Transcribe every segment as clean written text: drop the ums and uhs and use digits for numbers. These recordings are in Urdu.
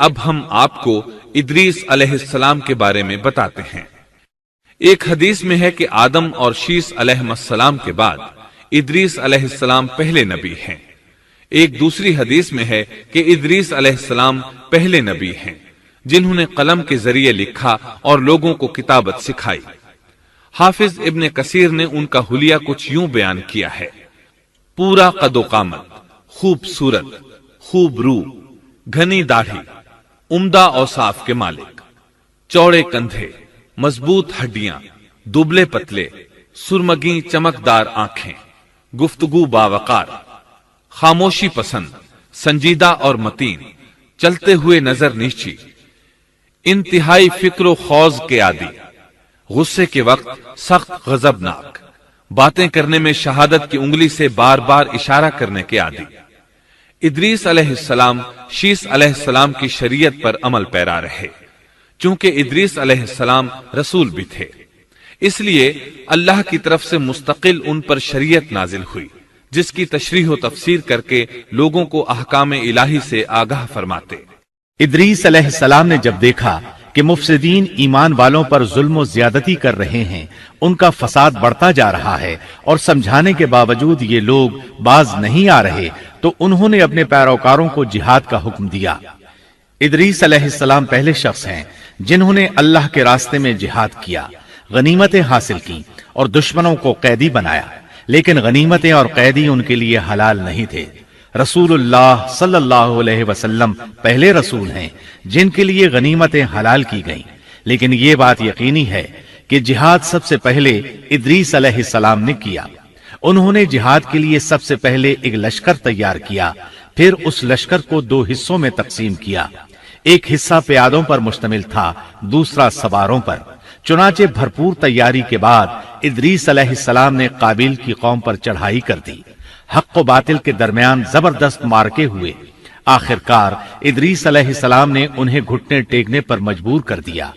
اب ہم آپ کو ادریس علیہ السلام کے بارے میں بتاتے ہیں۔ ایک حدیث میں ہے کہ آدم اور شیس علیہ السلام کے بعد ادریس علیہ السلام پہلے نبی ہیں۔ ایک دوسری حدیث میں ہے کہ ادریس علیہ السلام پہلے نبی ہیں جنہوں نے قلم کے ذریعے لکھا اور لوگوں کو کتابت سکھائی۔ حافظ ابن کثیر نے ان کا حلیہ کچھ یوں بیان کیا ہے: پورا قد و قامت، خوبصورت، خوب رو، گھنی داڑھی، عمدہ اوصاف کے مالک، چوڑے کندھے، مضبوط ہڈیاں، دبلے پتلے، سرمگی چمکدار آنکھیں، گفتگو باوقار، خاموشی پسند، سنجیدہ اور متین، چلتے ہوئے نظر نیچی، انتہائی فکر و خوض کے عادی، غصے کے وقت سخت غضبناک، باتیں کرنے میں شہادت کی انگلی سے بار بار اشارہ کرنے کے عادی۔ ادریس علیہ السلام شیس علیہ السلام کی شریعت پر عمل پیرا رہے۔ چونکہ ادریس علیہ السلام رسول بھی تھے، اس لیے اللہ کی طرف سے مستقل ان پر شریعت نازل ہوئی، جس کی تشریح و تفسیر کر کے لوگوں کو احکام الہی سے آگاہ فرماتے۔ ادریس علیہ السلام نے جب دیکھا کہ مفسدین ایمان والوں پر ظلم و زیادتی کر رہے ہیں، ان کا فساد بڑھتا جا رہا ہے اور سمجھانے کے باوجود یہ لوگ باز نہیں آ رہے، تو انہوں نے اپنے پیروکاروں کو جہاد کا حکم دیا۔ ادریس علیہ السلام پہلے شخص ہیں جنہوں نے اللہ کے راستے میں جہاد کیا، غنیمتیں حاصل کی اور دشمنوں کو قیدی بنایا، لیکن غنیمتیں اور قیدی ان کے لیے حلال نہیں تھے۔ رسول اللہ صلی اللہ علیہ وسلم پہلے رسول ہیں جن کے لیے غنیمتیں حلال کی گئیں، لیکن یہ بات یقینی ہے کہ جہاد سب سے پہلے ادریس علیہ السلام نے کیا۔ انہوں نے جہاد کے لیے سب سے پہلے ایک لشکر تیار کیا، پھر اس لشکر کو دو حصوں میں تقسیم کیا۔ ایک حصہ پیادوں پر مشتمل تھا، دوسرا سواروں پر۔ چنانچہ بھرپور تیاری کے بعد ادریس علیہ السلام نے قابیل کی قوم پر چڑھائی کر دی۔ حق و باطل کے درمیان زبردست مارکے ہوئے۔ آخرکار ادریس علیہ السلام نے انہیں گھٹنے ٹیکنے پر مجبور کر دیا،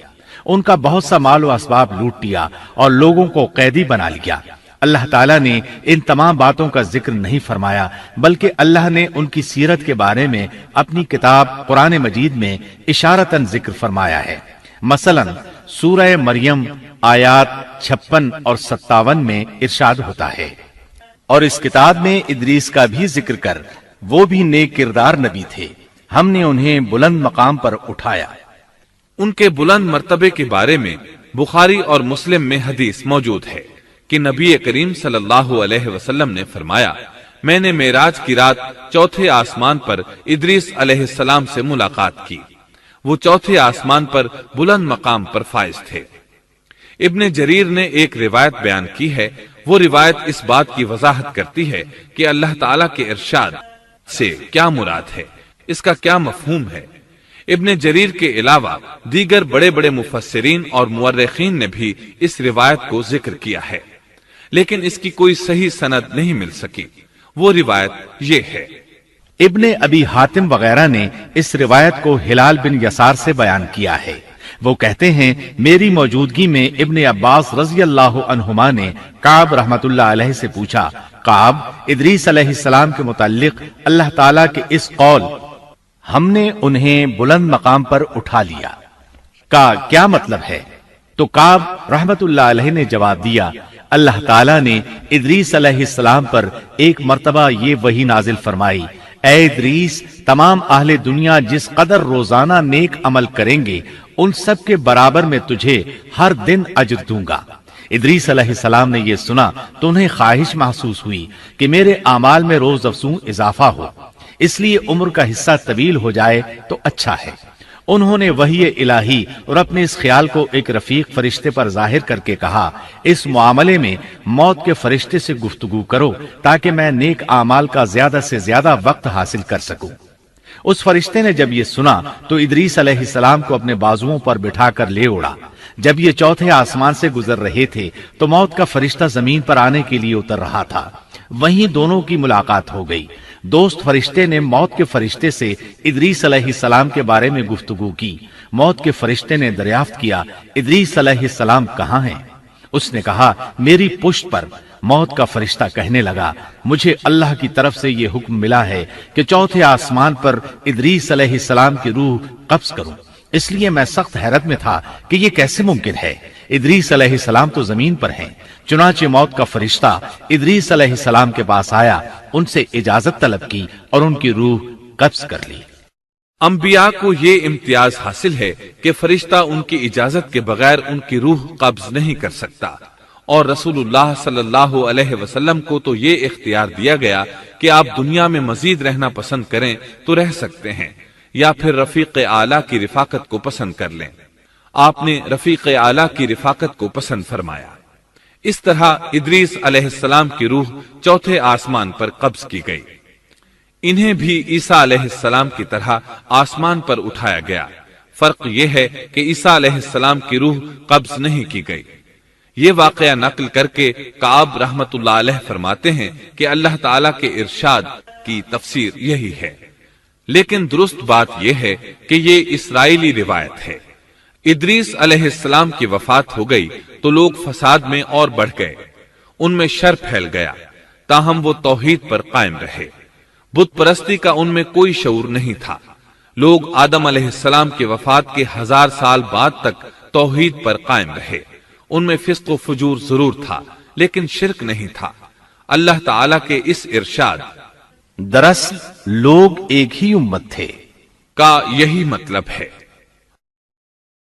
ان کا بہت سا مال و اسباب لوٹ لیا اور لوگوں کو قیدی بنا لیا۔ اللہ تعالیٰ نے ان تمام باتوں کا ذکر نہیں فرمایا، بلکہ اللہ نے ان کی سیرت کے بارے میں اپنی کتاب قرآن مجید میں اشارتاً ذکر فرمایا ہے۔ مثلا سورہ مریم آیات 56 اور 57 میں ارشاد ہوتا ہے: اور اس کتاب میں ادریس کا بھی ذکر کر، وہ بھی نیک کردار نبی تھے، ہم نے انہیں بلند مقام پر اٹھایا۔ ان کے بلند مرتبے کے بارے میں بخاری اور مسلم میں حدیث موجود ہے کہ نبی کریم صلی اللہ علیہ وسلم نے فرمایا: میں نے معراج کی رات چوتھے آسمان پر ادریس علیہ السلام سے ملاقات کی، وہ چوتھے آسمان پر بلند مقام پر فائز تھے۔ ابن جریر نے ایک روایت بیان کی ہے، وہ روایت اس بات کی وضاحت کرتی ہے کہ اللہ تعالیٰ کے ارشاد سے کیا مراد ہے، اس کا کیا مفہوم ہے۔ ابن جریر کے علاوہ دیگر بڑے بڑے مفسرین اور مورخین نے بھی اس روایت کو ذکر کیا ہے، لیکن اس کی کوئی صحیح سند نہیں مل سکی۔ وہ روایت یہ ہے: ابن ابی حاتم وغیرہ نے اس روایت کو ہلال بن یسار سے بیان کیا ہے۔ وہ کہتے ہیں میری موجودگی میں ابن عباس رضی اللہ عنہما نے کعب رحمت اللہ علیہ سے پوچھا، کعب، ادریس علیہ السلام کے متعلق اللہ تعالیٰ کے اس قول ہم نے انہیں بلند مقام پر اٹھا لیا کا کیا مطلب ہے؟ تو کعب رحمت اللہ علیہ نے جواب دیا، اللہ تعالیٰ نے ادریس علیہ السلام پر ایک مرتبہ یہ وحی نازل فرمائی، اے ادریس، تمام اہل دنیا جس قدر روزانہ نیک عمل کریں گے ان سب کے برابر میں تجھے ہر دن اجر دوں گا۔ ادریس علیہ السلام نے یہ سنا تو انہیں خواہش محسوس ہوئی کہ میرے اعمال میں روز افزوں اضافہ ہو، اس لیے عمر کا حصہ طویل ہو جائے تو اچھا ہے۔ انہوں نے وحی الہی اور اپنے اس خیال کو ایک رفیق فرشتے پر ظاہر کر کے کہا، اس معاملے میں موت کے فرشتے سے گفتگو کرو تاکہ میں نیک اعمال کا زیادہ سے زیادہ وقت حاصل کر سکوں۔ اس فرشتے نے جب یہ سنا تو ادریس علیہ السلام کو اپنے بازوؤں پر بٹھا کر لے اڑا۔ جب یہ چوتھے آسمان سے گزر رہے تھے تو موت کا فرشتہ زمین پر آنے کے لیے اتر رہا تھا، وہیں دونوں کی ملاقات ہو گئی۔ دوست فرشتے نے موت کے فرشتے سے ادریس علیہ السلام کے بارے میں گفتگو کی۔ موت کے فرشتے نے دریافت کیا، ادریس علیہ السلام کہاں ہیں؟ اس نے کہا، میری پشت پر۔ موت کا فرشتہ کہنے لگا مجھے اللہ کی طرف سے یہ حکم ملا ہے کہ چوتھے آسمان پر ادریس علیہ السلام کی روح قبض کروں، اس لیے میں سخت حیرت میں تھا کہ یہ کیسے ممکن ہے، ادریس علیہ السلام تو زمین پر ہیں۔ چنانچہ موت کا فرشتہ ادریس علیہ السلام کے پاس آیا، ان سے اجازت طلب کی اور ان کی روح قبض کر لی۔ انبیاء کو یہ امتیاز حاصل ہے کہ فرشتہ ان کی اجازت کے بغیر ان کی روح قبض نہیں کر سکتا، اور رسول اللہ صلی اللہ علیہ وسلم کو تو یہ اختیار دیا گیا کہ آپ دنیا میں مزید رہنا پسند کریں تو رہ سکتے ہیں، یا پھر رفیق اعلیٰ کی رفاقت کو پسند کر لیں۔ آپ نے رفیق اعلیٰ کی رفاقت کو پسند فرمایا۔ اس طرح ادریس علیہ السلام کی روح چوتھے آسمان پر قبض کی گئی۔ انہیں بھی عیسیٰ علیہ السلام کی طرح آسمان پر اٹھایا گیا، فرق یہ ہے کہ عیسیٰ علیہ السلام کی روح قبض نہیں کی گئی۔ یہ واقعہ نقل کر کے کعب رحمت اللہ علیہ فرماتے ہیں کہ اللہ تعالیٰ کے ارشاد کی تفسیر یہی ہے، لیکن درست بات یہ ہے کہ یہ اسرائیلی روایت ہے۔ ادریس علیہ السلام کی وفات ہو گئی تو لوگ فساد میں اور بڑھ گئے، ان میں شر پھیل گیا، تاہم وہ توحید پر قائم رہے۔ بت پرستی کا ان میں کوئی شعور نہیں تھا۔ لوگ آدم علیہ السلام کی وفات کے 1000 سال بعد تک توحید پر قائم رہے۔ ان میں فسق و فجور ضرور تھا لیکن شرک نہیں تھا۔ اللہ تعالیٰ کے اس ارشاد دراصل لوگ ایک ہی امت تھے کا یہی مطلب ہے۔